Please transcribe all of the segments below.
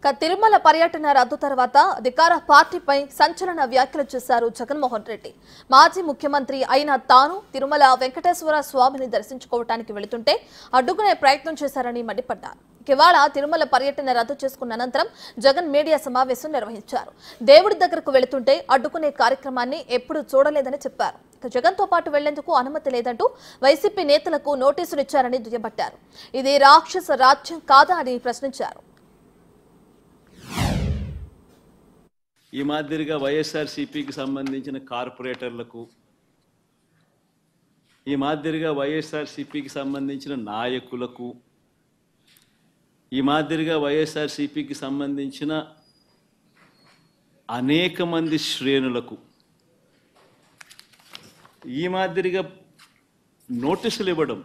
తిరుమల పర్యటన రద్దు తర్వాత అధికార పార్టీపై సంచలన వ్యాఖ్యలు చేశారు జగన్మోహన్ రెడ్డి. మాజీ ముఖ్యమంత్రి అయిన తాను తిరుమల వెంకటేశ్వర స్వామిని దర్శించుకోవడానికి వెళుతుంటే అడ్డుకునే ప్రయత్నం చేశారని మండిపడ్డారు. ఇవాళ తిరుమల పర్యటన రద్దు చేసుకున్న అనంతరం జగన్ మీడియా సమావేశం నిర్వహించారు. దేవుడి దగ్గరకు వెళుతుంటే అడ్డుకునే కార్యక్రమాన్ని ఎప్పుడూ చూడలేదని చెప్పారు. జగన్ తో పాటు వెళ్లేందుకు అనుమతి లేదంటూ వైసీపీ నేతలకు నోటీసులు ఇచ్చారని దుయ్యబట్టారు. ఇది రాక్షస రాజ్యం కాదా అని ప్రశ్నించారు. ఈ మాదిరిగా వైఎస్ఆర్సీపీకి సంబంధించిన కార్పొరేటర్లకు, ఈ మాదిరిగా వైఎస్ఆర్సీపీకి సంబంధించిన నాయకులకు, ఈ మాదిరిగా వైఎస్ఆర్సీపీకి సంబంధించిన అనేక మంది శ్రేణులకు ఈ మాదిరిగా నోటీసులు ఇవ్వడం,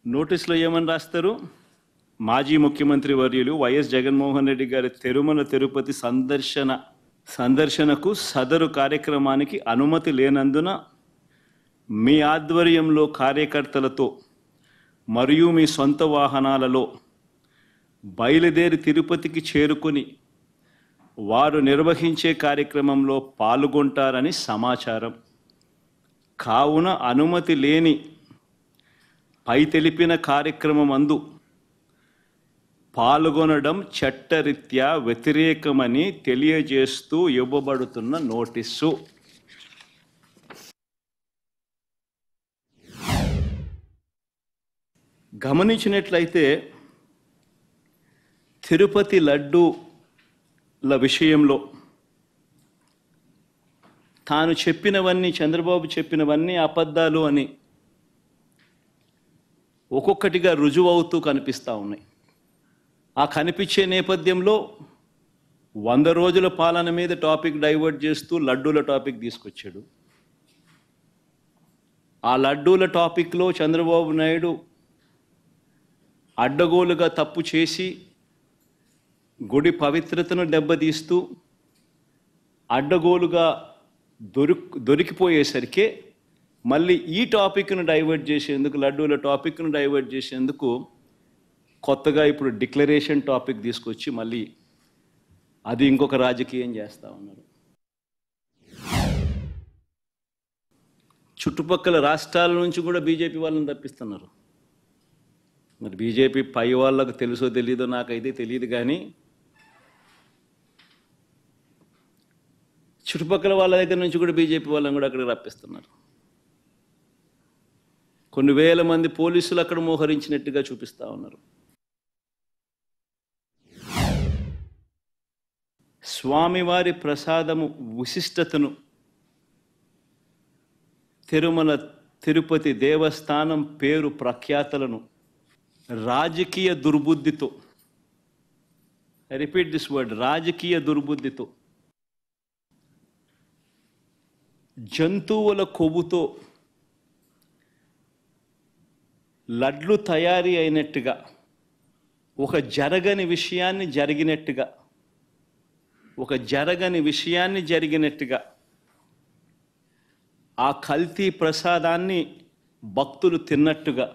నోటీసులో ఏమని రాస్తారు? మాజీ ముఖ్యమంత్రి వర్యులు వైఎస్ జగన్మోహన్ రెడ్డి గారి తిరుమల తిరుపతి సందర్శనకు సదరు కార్యక్రమానికి అనుమతి లేనందున మీ ఆధ్వర్యంలో కార్యకర్తలతో మరియు మీ సొంత వాహనాలలో బయలుదేరి తిరుపతికి చేరుకుని వారు నిర్వహించే కార్యక్రమంలో పాల్గొంటారని సమాచారం. కావున అనుమతి లేని పై తెలిపిన కార్యక్రమం అందు పాల్గొనడం చట్టరీత్యా వ్యతిరేకమని తెలియజేస్తూ ఇవ్వబడుతున్న నోటీసు. గమనించినట్లయితే తిరుపతి లడ్డూల విషయంలో తాను చెప్పినవన్నీ, చంద్రబాబు చెప్పినవన్నీ అబద్ధాలు అని ఒక్కొక్కటిగా రుజువవుతూ కనిపిస్తూ ఉన్నాయి. ఆ కనిపించే నేపథ్యంలో 100 రోజుల పాలన మీద టాపిక్ డైవర్ట్ చేస్తూ లడ్డూల టాపిక్ తీసుకొచ్చాడు. ఆ లడ్డూల టాపిక్లో చంద్రబాబు నాయుడు అడ్డగోలుగా తప్పు చేసి గుడి పవిత్రతను దెబ్బతీస్తూ అడ్డగోలుగా దొరికిపోయేసరికి మళ్ళీ ఈ టాపిక్ను డైవర్ట్ చేసేందుకు, లడ్డూల టాపిక్ను డైవర్ట్ చేసేందుకు కొత్తగా ఇప్పుడు డిక్లరేషన్ టాపిక్ తీసుకొచ్చి మళ్ళీ అది ఇంకొక రాజకీయం చేస్తూ ఉన్నారు. చుట్టుపక్కల రాష్ట్రాల నుంచి కూడా బీజేపీ వాళ్ళని తప్పిస్తున్నారు. మరి బీజేపీ పై వాళ్ళకు తెలుసో తెలీదో నాకైతే తెలియదు, కానీ చుట్టుపక్కల వాళ్ళ దగ్గర నుంచి కూడా బీజేపీ వాళ్ళని కూడా అక్కడికి రప్పిస్తున్నారు. కొన్ని వేల మంది పోలీసులు అక్కడ మోహరించినట్టుగా చూపిస్తూ ఉన్నారు. స్వామివారి ప్రసాదము విశిష్టతను, తిరుమల తిరుపతి దేవస్థానం పేరు ప్రఖ్యాతలను రాజకీయ దుర్బుద్ధితో, ఐ రిపీట్ దిస్ వర్డ్, రాజకీయ దుర్బుద్ధితో, జంతువుల కొవ్వుతో లడ్లు తయారీ అయినట్టుగా, ఒక జరగని విషయాన్ని జరిగినట్టుగా ఆ కల్తీ ప్రసాదాన్ని భక్తులు తిన్నట్టుగా,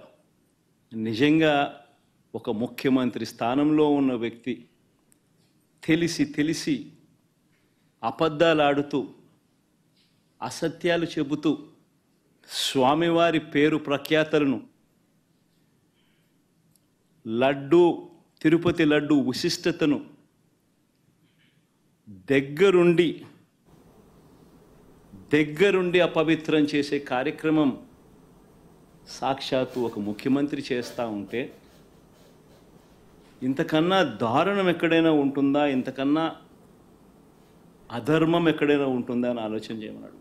నిజంగా ఒక ముఖ్యమంత్రి స్థానంలో ఉన్న వ్యక్తి తెలిసి అబద్ధాలు ఆడుతూ, అసత్యాలు చెబుతూ స్వామివారి పేరు ప్రఖ్యాతలను, తిరుపతి లడ్డు విశిష్టతను దగ్గరుండి అపవిత్రం చేసే కార్యక్రమం సాక్షాత్తు ఒక ముఖ్యమంత్రి చేస్తూ ఉంటే ఇంతకన్నా దారుణం ఎక్కడైనా ఉంటుందా, ఇంతకన్నా అధర్మం ఎక్కడైనా ఉంటుందా అని ఆలోచన చేయమన్నాడు.